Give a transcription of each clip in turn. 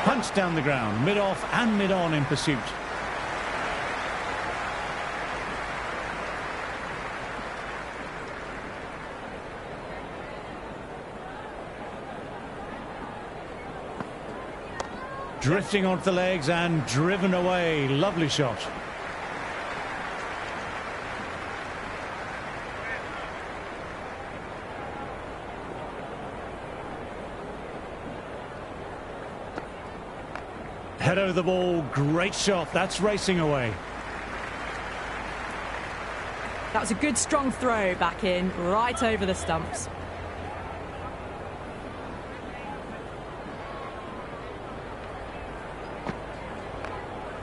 Punched down the ground, mid-off and mid-on in pursuit. Drifting onto the legs and driven away. Lovely shot. Head over the ball, great shot. That's racing away. That was a good strong throw back in, right over the stumps.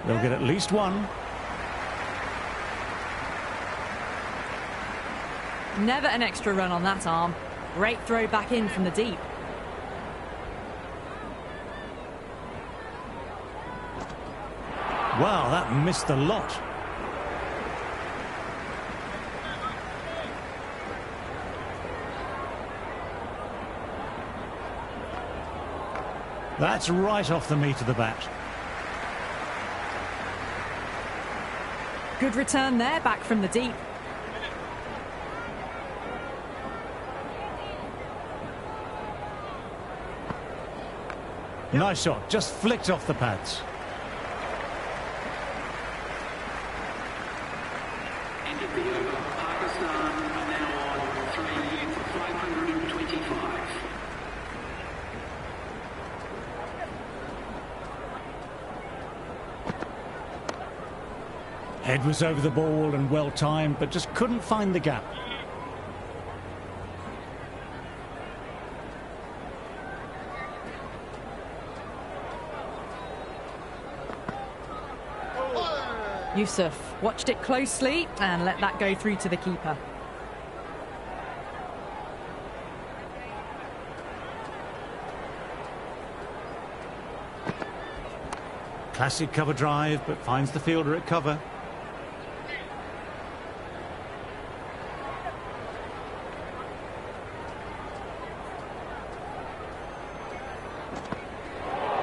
They'll get at least one. Never an extra run on that arm. Great throw back in from the deep. Wow, that missed a lot. That's right off the meat of the bat. Good return there, back from the deep. Nice shot, just flicked off the pads. End of the over. Pakistan are now on 3 for 525. Head was over the ball and well timed, but just couldn't find the gap. Yusuf watched it closely and let that go through to the keeper. Classic cover drive, but finds the fielder at cover.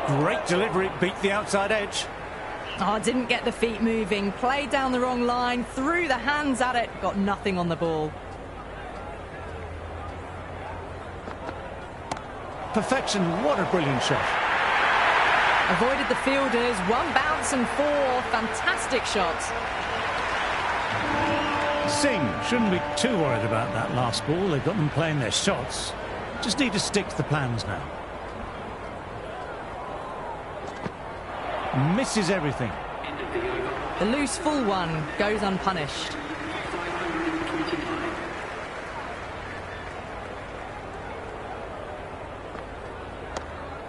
Great delivery, beat the outside edge. Oh, didn't get the feet moving, played down the wrong line, threw the hands at it, got nothing on the ball. Perfection, what a brilliant shot. Avoided the fielders, one bounce and four, fantastic shots. Singh shouldn't be too worried about that last ball. They've got them playing their shots. Just need to stick to the plans now. Misses everything. The loose full one goes unpunished.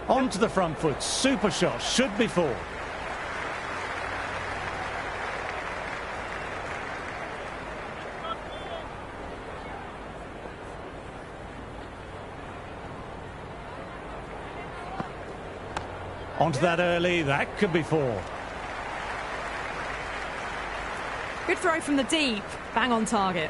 Onto the front foot, super shot, should be four. Onto that early, that could be four. Good throw from the deep, bang on target.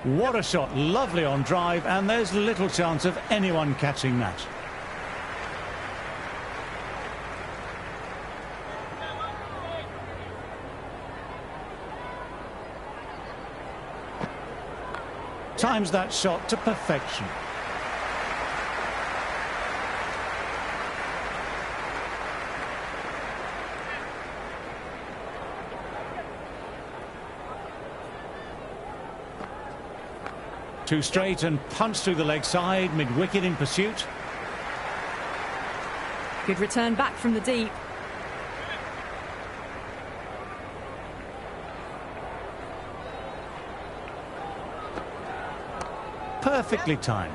What a shot, lovely on drive, and there's little chance of anyone catching that. Times that shot to perfection. Two straight and punch through the leg side, mid-wicket in pursuit. Good return back from the deep. Perfectly timed.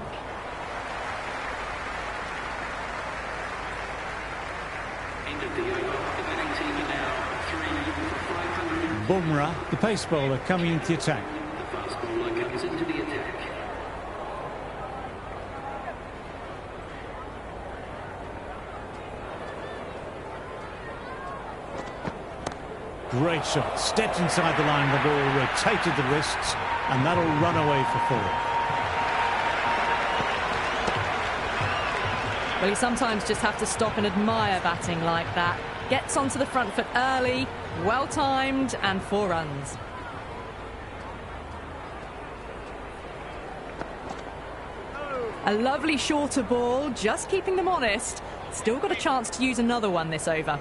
End of the over. The batting team are now 3 for 500. Bumrah, the pace bowler, coming into the attack. The fast bowler comes into the attack. Great shot. Stepped inside the line of the ball, rotated the wrists, and that'll run away for 4. Well, you sometimes just have to stop and admire batting like that. Gets onto the front foot early, well timed, and 4 runs. A lovely shorter ball, just keeping them honest. Still got a chance to use another one this over.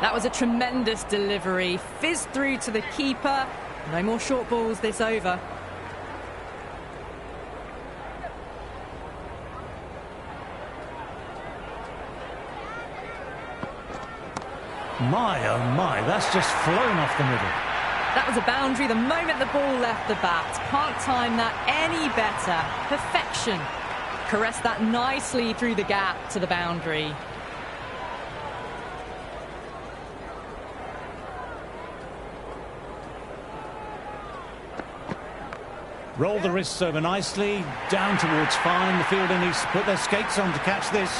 That was a tremendous delivery. Fizzed through to the keeper. No more short balls this over. My, oh my, that's just flown off the middle. That was a boundary the moment the ball left the bat. Can't time that any better. Perfection. Caressed that nicely through the gap to the boundary. Roll the wrists over nicely, down towards fine. The fielder needs to put their skates on to catch this.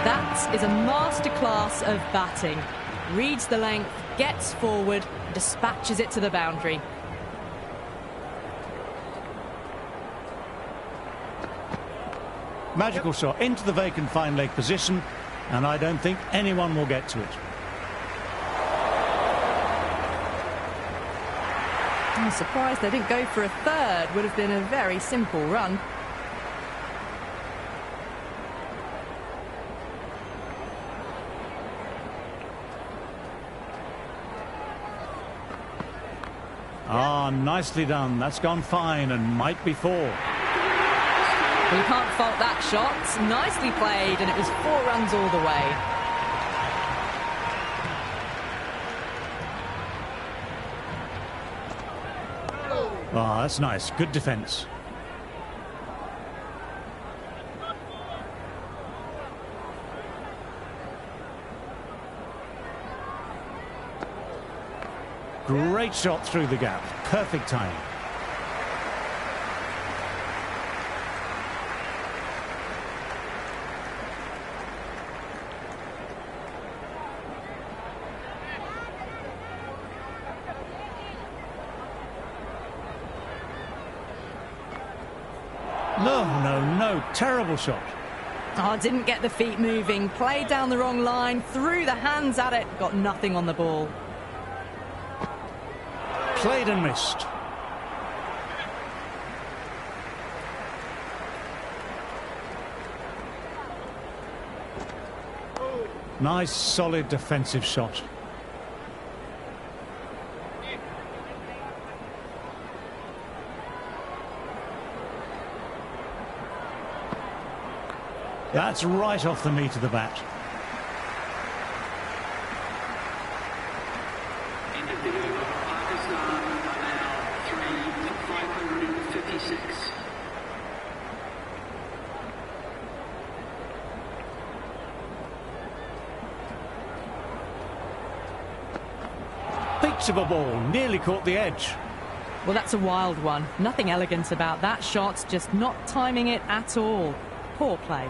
That is a masterclass of batting. Reads the length, gets forward, dispatches it to the boundary. Magical shot into the vacant fine leg position, and I don't think anyone will get to it. I'm surprised they didn't go for a third. Would have been a very simple run. Ah, nicely done. That's gone fine and might be 4. Well, you can't fault that shot. Nicely played, and it was 4 runs all the way. Ah, that's nice. Good defence. Great shot through the gap. Perfect time. No. Terrible shot. Oh, didn't get the feet moving. Played down the wrong line. Threw the hands at it. Got nothing on the ball. Played and missed. Nice, solid defensive shot. That's right off the meat of the bat. End of the over. Pakistan are now 3 for 556. Peach of a ball, nearly caught the edge. Well, that's a wild one. Nothing elegant about that shot, just not timing it at all. Poor play.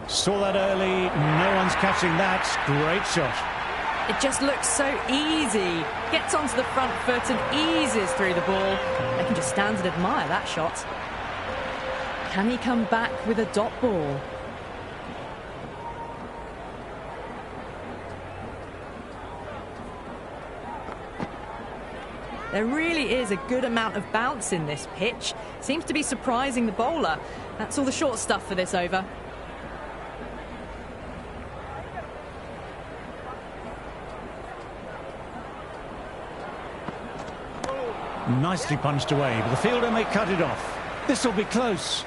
Saw that early, no one's catching that. Great shot. It just looks so easy. Gets onto the front foot and eases through the ball. They can just stand and admire that shot. Can he come back with a dot ball? There really is a good amount of bounce in this pitch. Seems to be surprising the bowler. That's all the short stuff for this over. Nicely punched away, but the fielder may cut it off. This will be close.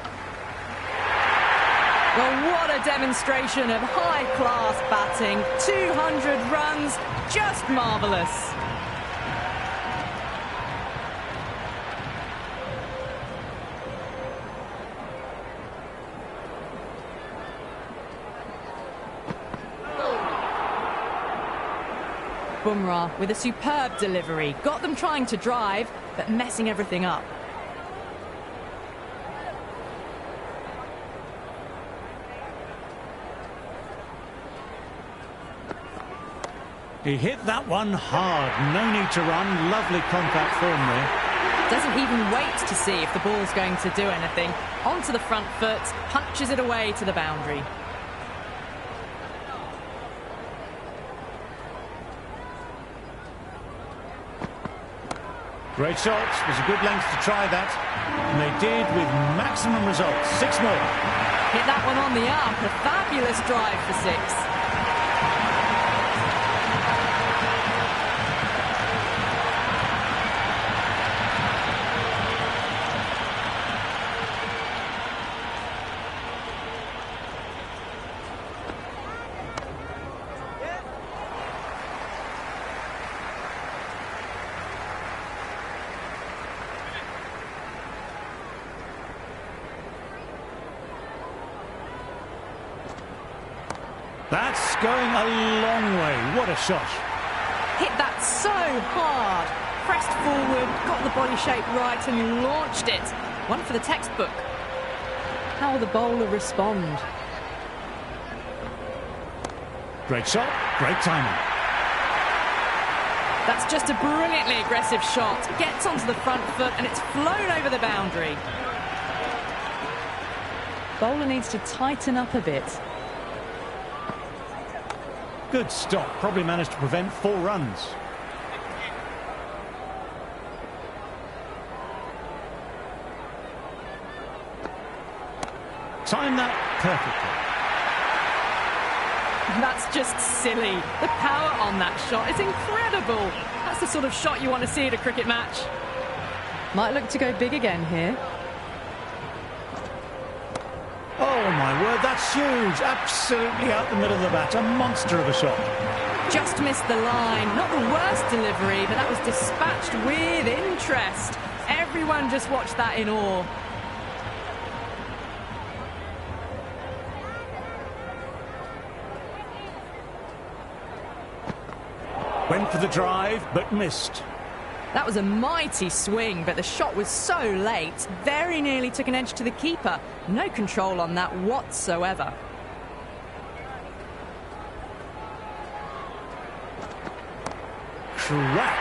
Well, what a demonstration of high-class batting. 200 runs, just marvellous. Bumrah with a superb delivery. Got them trying to drive, but messing everything up. He hit that one hard. No need to run. Lovely compact form there. Doesn't even wait to see if the ball's going to do anything. Onto the front foot, punches it away to the boundary. Great shots. Was a good length to try that. And they did with maximum results. 6 more. Hit that one on the up. A fabulous drive for 6. That's going a long way. What a shot. Hit that so hard. Pressed forward, got the body shape right and launched it. One for the textbook. How will the bowler respond? Great shot. Great timing. That's just a brilliantly aggressive shot. Gets onto the front foot and it's flown over the boundary. Bowler needs to tighten up a bit. Good stop. Probably managed to prevent 4 runs. Timed that perfectly. That's just silly. The power on that shot is incredible. That's the sort of shot you want to see at a cricket match. Might look to go big again here. Oh my word, that's huge. Absolutely out the middle of the bat. A monster of a shot. Just missed the line. Not the worst delivery, but that was dispatched with interest. Everyone just watched that in awe. Went for the drive, but missed. That was a mighty swing, but the shot was so late. Very nearly took an edge to the keeper. No control on that whatsoever. Crack.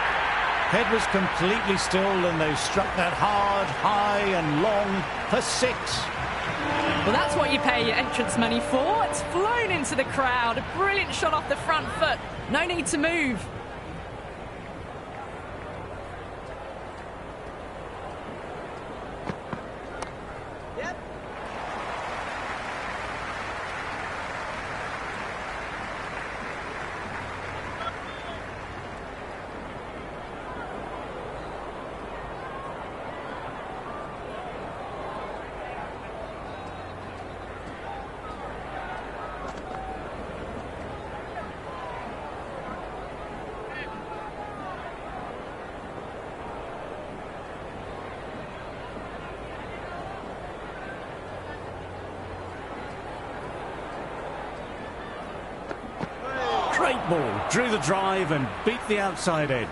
Head was completely still and they struck that hard, high and long for 6. Well, that's what you pay your entrance money for. It's flown into the crowd. A brilliant shot off the front foot. No need to move. Great ball. Drew the drive and beat the outside edge.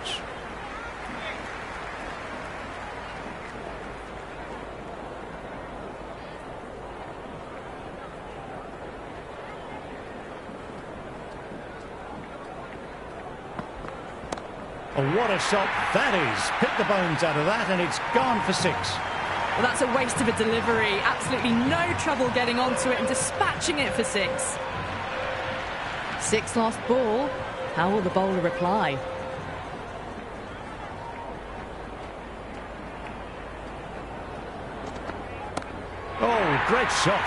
Oh, what a shot that is. Pick the bones out of that and it's gone for 6. Well, that's a waste of a delivery. Absolutely no trouble getting onto it and dispatching it for 6. 6 lost ball. How will the bowler reply? Oh, great shot.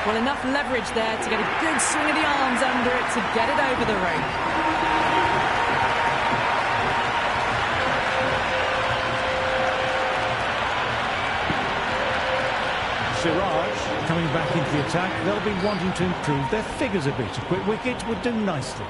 Well, enough leverage there to get a good swing of the arms under it to get it over the rope. Siraj coming back into the attack, they'll be wanting to improve their figures a bit. A quick wicket would do nicely.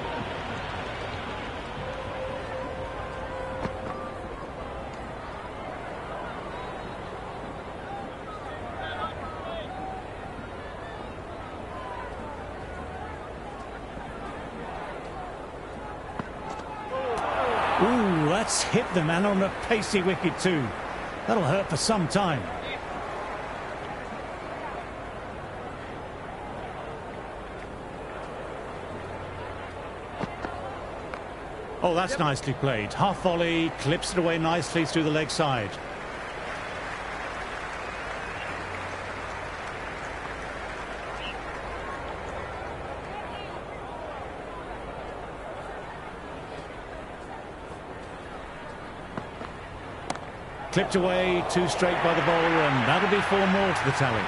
Ooh, that's hit the man on a pacey wicket too. That'll hurt for some time. Oh, that's nicely played. Half volley, clips it away nicely through the leg side. Clipped away, 2 straight by the bowler, and that'll be 4 more to the tally.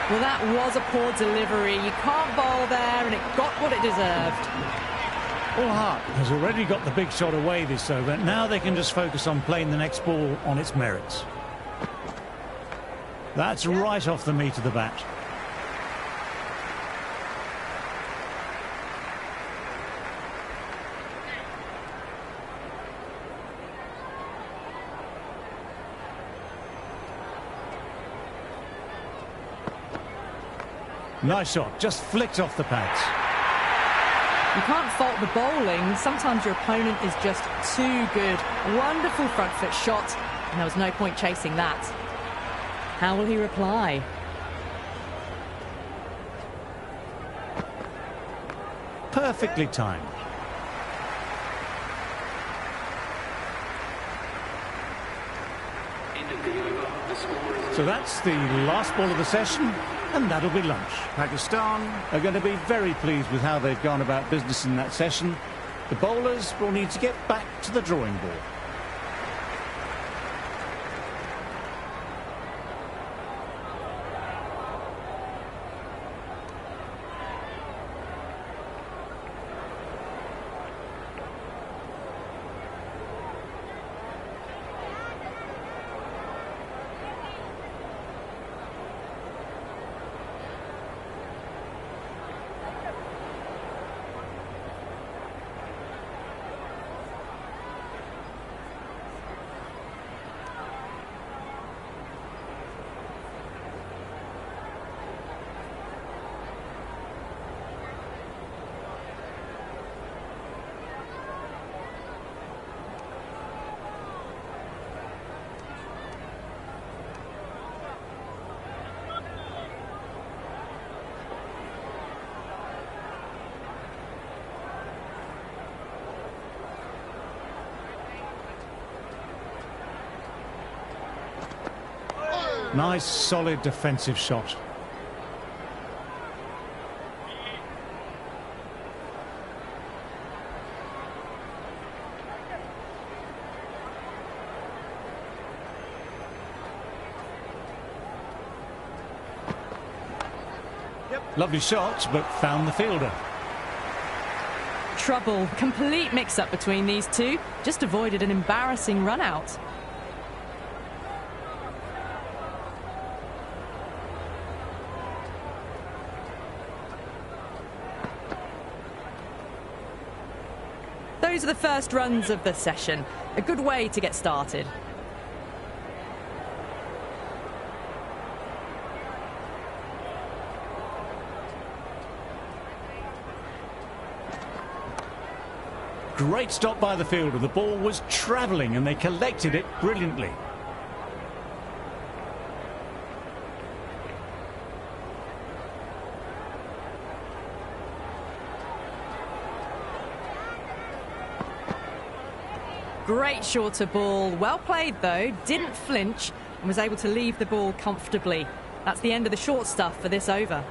Well, that was a poor delivery. You can't bowl there, and it got what it deserved. All Hart has already got the big shot away this over. Now they can just focus on playing the next ball on its merits. That's right off the meat of the bat. Nice shot, just flicked off the pads. You can't fault the bowling. Sometimes your opponent is just too good. Wonderful front foot shot, and there was no point chasing that. How will he reply? Perfectly timed. So that's the last ball of the session, and that'll be lunch. Pakistan are going to be very pleased with how they've gone about business in that session. The bowlers will need to get back to the drawing board. Nice, solid defensive shot. Lovely shot, but found the fielder. Trouble, complete mix-up between these two. Just avoided an embarrassing run-out. Those are the first runs of the session. A good way to get started. Great stop by the fielder. The ball was travelling and they collected it brilliantly. Great shorter ball. Well played though. Didn't flinch and was able to leave the ball comfortably. That's the end of the short stuff for this over.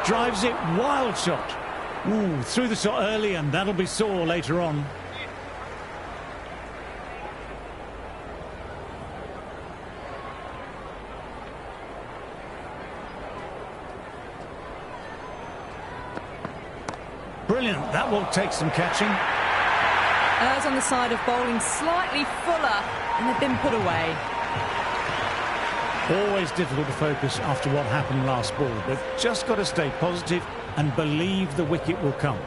Drives it, wild shot. Ooh, threw the shot early and that'll be sore later on. Brilliant, that will take some catching. Errs on the side of bowling slightly fuller, and they've been put away. Always difficult to focus after what happened last ball, but just got to stay positive and believe the wicket will come.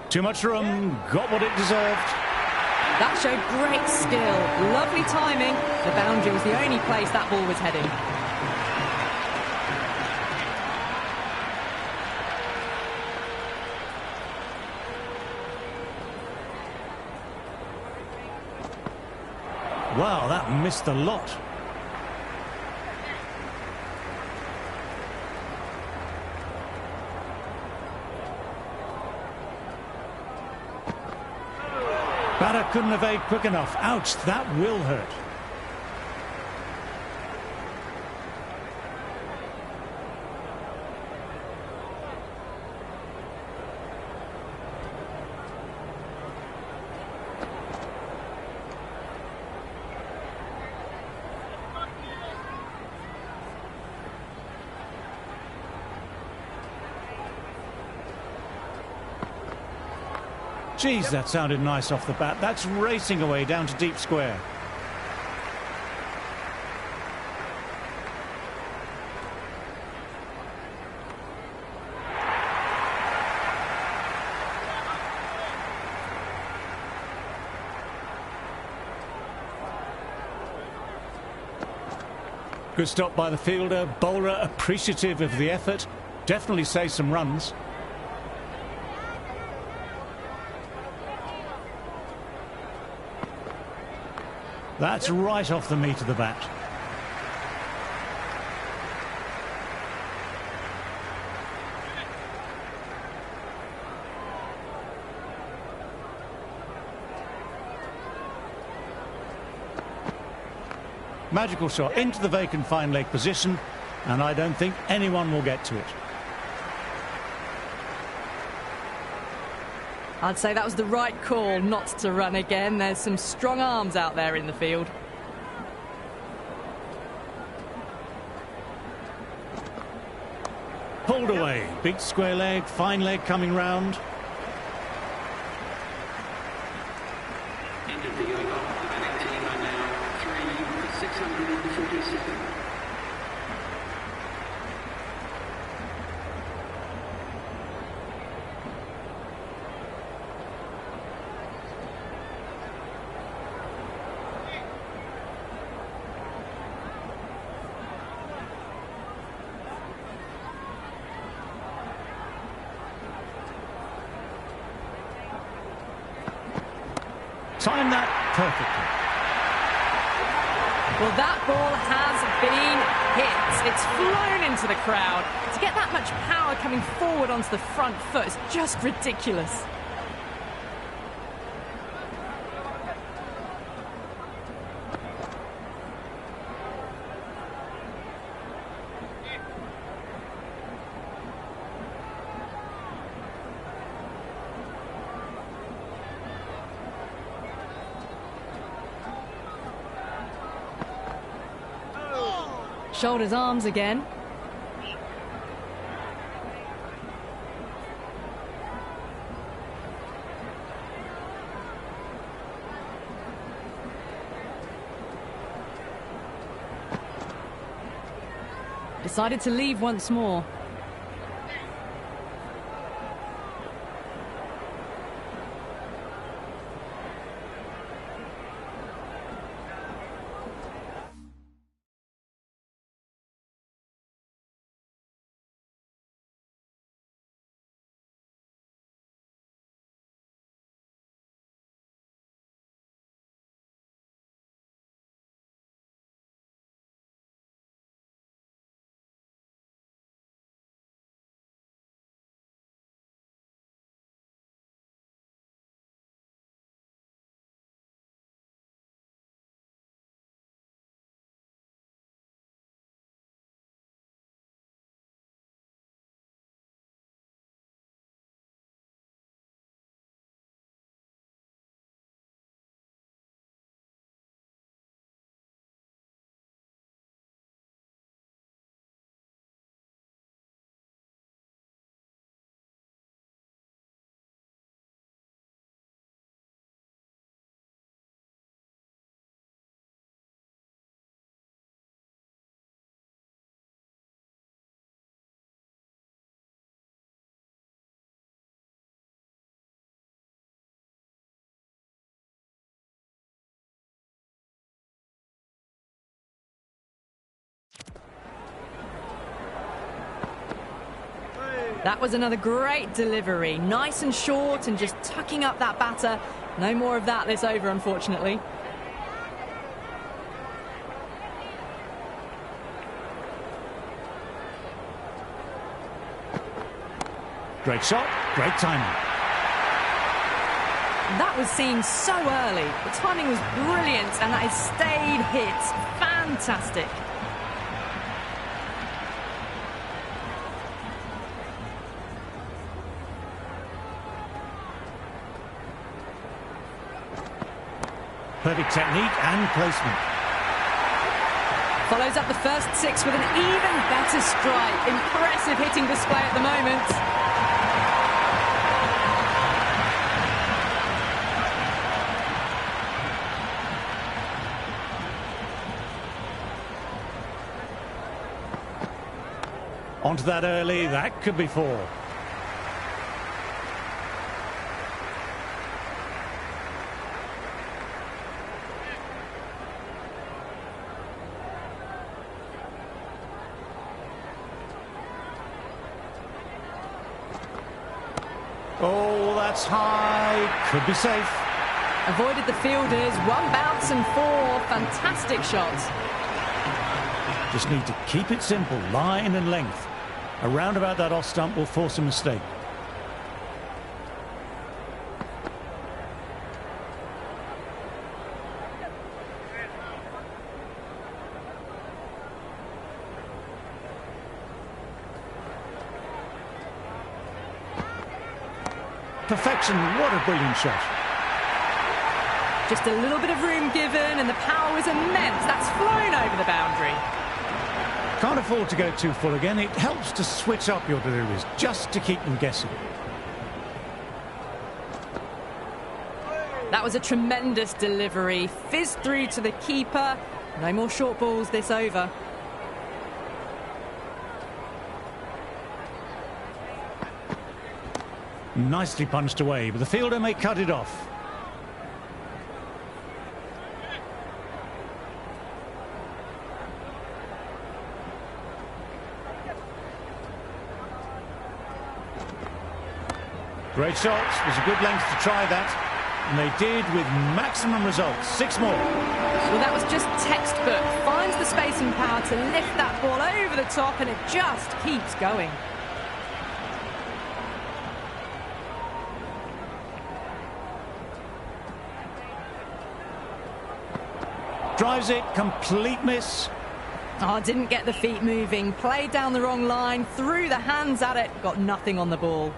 Too much room, got what it deserved. That showed great skill, lovely timing. The boundary was the only place that ball was heading. Wow, that missed a lot. Batter couldn't evade quick enough. Ouch, that will hurt. Geez, that sounded nice off the bat. That's racing away down to deep square. Good stop by the fielder. Bowler appreciative of the effort. Definitely saves some runs. That's right off the meat of the bat. Magical shot into the vacant fine leg position, and I don't think anyone will get to it. I'd say that was the right call not to run again. There's some strong arms out there in the field. Pulled away. Big square leg, fine leg coming round. End of the over. The batting team are now 3 for 647. Timed that perfectly. Well, that ball has been hit. It's flown into the crowd. To get that much power coming forward onto the front foot is just ridiculous. Shoulders, arms again. Decided to leave once more. That was another great delivery. Nice and short and just tucking up that batter. No more of that this over, unfortunately. Great shot, great timing. That was seen so early. The timing was brilliant and that is stayed hit. Fantastic. Perfect technique and placement. Follows up the first 6 with an even better strike. Impressive hitting display at the moment. Onto that early, that could be 4. Oh, that's high. Could be safe. Avoided the fielders. 1 bounce and 4. Fantastic shots. Just need to keep it simple. Line and length. Around about that off stump will force a mistake. Perfection, what a brilliant shot. Just a little bit of room given and the power was immense. That's flown over the boundary. Can't afford to go too full again. It helps to switch up your deliveries just to keep them guessing. That was a tremendous delivery. Fizzed through to the keeper. No more short balls this over. Nicely punched away, but the fielder may cut it off. Great shots. It was a good length to try that. And they did with maximum results. 6 more. Well, that was just textbook. Finds the space and power to lift that ball over the top, and it just keeps going. Drives it, complete miss. Oh, didn't get the feet moving. Played down the wrong line, threw the hands at it, got nothing on the ball.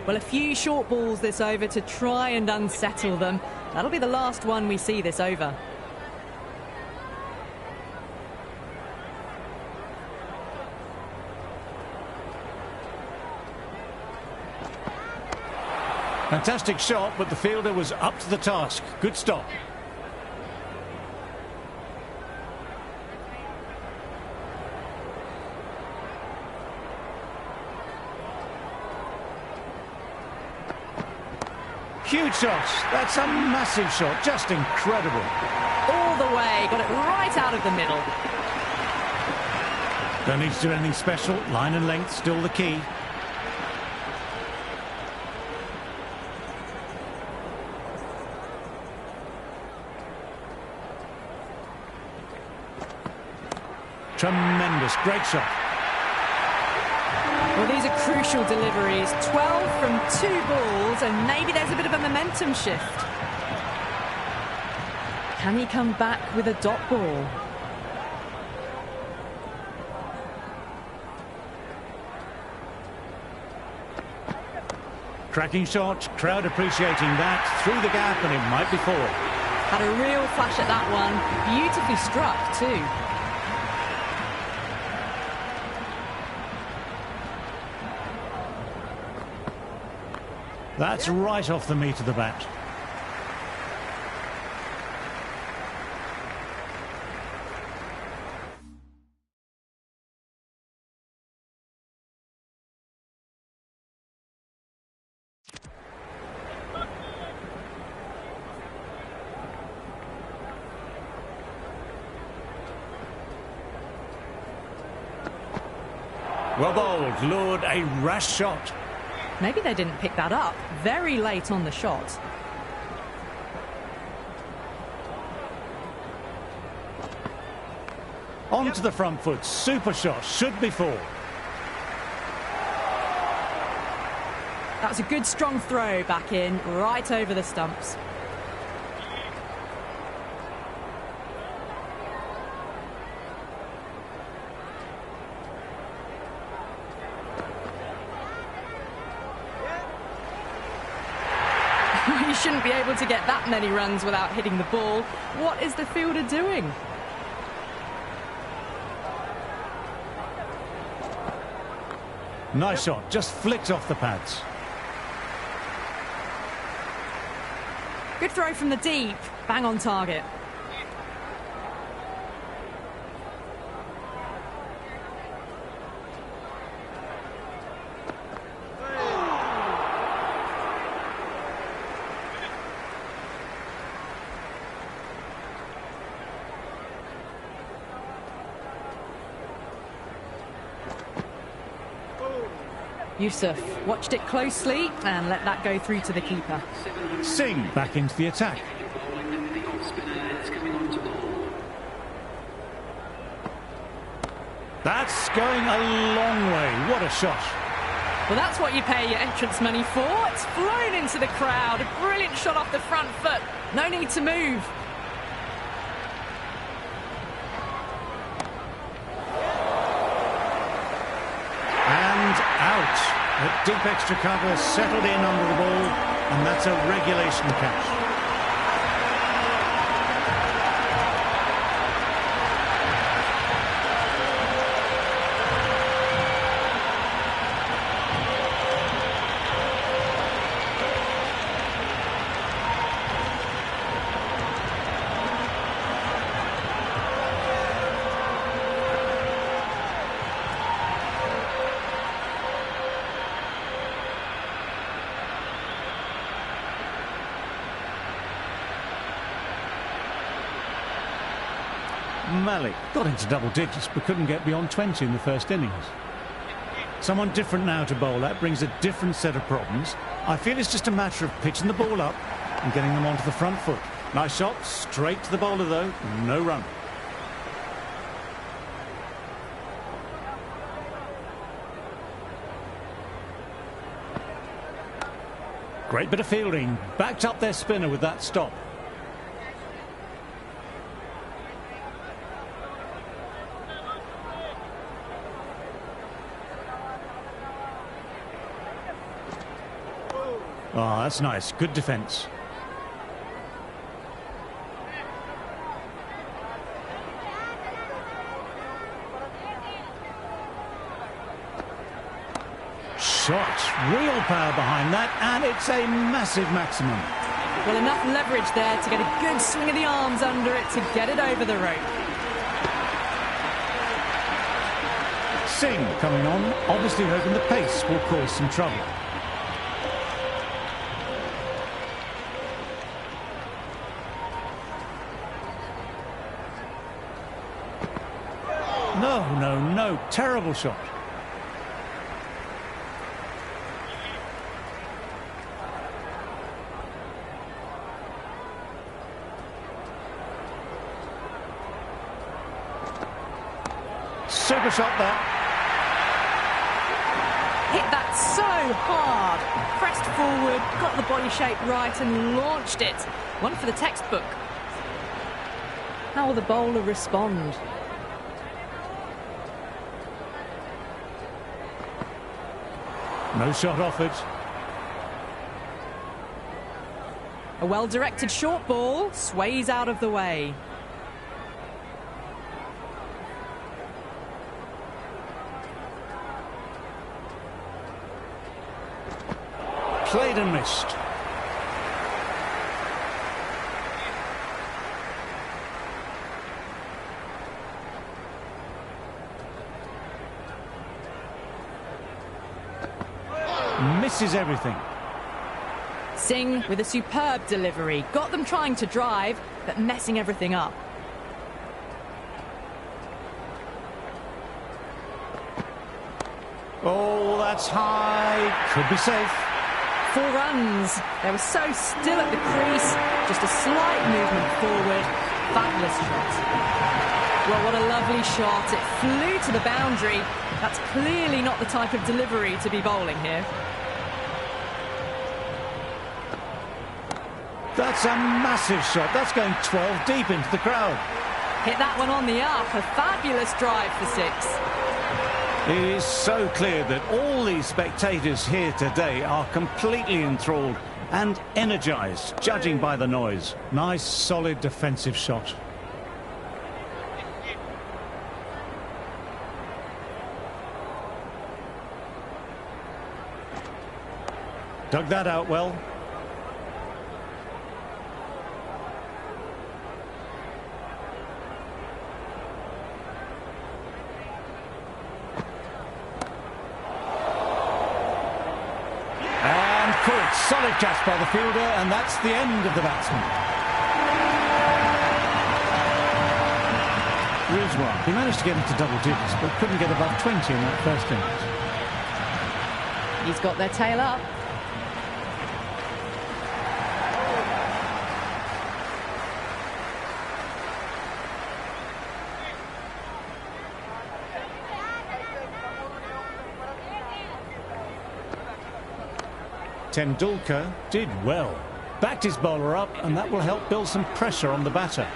Well, a few short balls this over to try and unsettle them. That'll be the last one we see this over. Fantastic shot, but the fielder was up to the task. Good stop. Huge shot. That's a massive shot. Just incredible. All the way. Got it right out of the middle. Don't need to do anything special. Line and length still the key. Tremendous. Great shot. Well, these are crucial deliveries. 12 from 2 balls, and maybe there's a bit of a momentum shift. Can he come back with a dot ball? Cracking shot. Crowd appreciating that. Through the gap, and it might be 4. Had a real flash at that one. Beautifully struck, too. That's right off the meat of the bat. Well bowled, lured a rash shot. Maybe they didn't pick that up very late on the shot. Onto the front foot, super shot, should be four. That was a good strong throw back in, right over the stumps. You shouldn't be able to get that many runs without hitting the ball. What is the fielder doing? Nice shot, just flicked off the pads. Good throw from the deep, bang on target. Yusuf watched it closely and let that go through to the keeper. Singh back into the attack. That's going a long way. What a shot. Well, that's what you pay your entrance money for. It's flown into the crowd. A brilliant shot off the front foot. No need to move. Out. A deep extra cover settled in under the ball, and that's a regulation catch. Malik got into double digits but couldn't get beyond 20 in the first innings. Someone different now to bowl at brings a different set of problems. I feel it's just a matter of pitching the ball up and getting them onto the front foot. Nice shot, straight to the bowler though, no run. Great bit of fielding, backed up their spinner with that stop. Oh, that's nice. Good defence. Shot. Real power behind that, and it's a massive maximum. Well, enough leverage there to get a good swing of the arms under it to get it over the rope. Singh coming on, obviously hoping the pace will cause some trouble. No, terrible shot. Super shot there. Hit that so hard. Pressed forward, got the body shape right and launched it. One for the textbook. How will the bowler respond? No shot offered. A well-directed short ball sways out of the way. Played and missed. Misses everything. Singh with a superb delivery. Got them trying to drive, but messing everything up. Oh, that's high. Could be safe. 4 runs. They were so still at the crease. Just a slight movement forward. Fabulous shot. Well, what a lovely shot. It flew to the boundary. That's clearly not the type of delivery to be bowling here. That's a massive shot. That's going 12 deep into the crowd. Hit that one on the up. A fabulous drive for 6. It is so clear that all these spectators here today are completely enthralled and energised, judging by the noise. Nice, solid defensive shot. Dug that out well. Caught. Solid catch by the fielder, and that's the end of the batsman. Rizwan, he managed to get into double digits, but couldn't get above 20 in that first innings. He's got their tail up. Tendulkar did well. Backed his bowler up, and that will help build some pressure on the batter.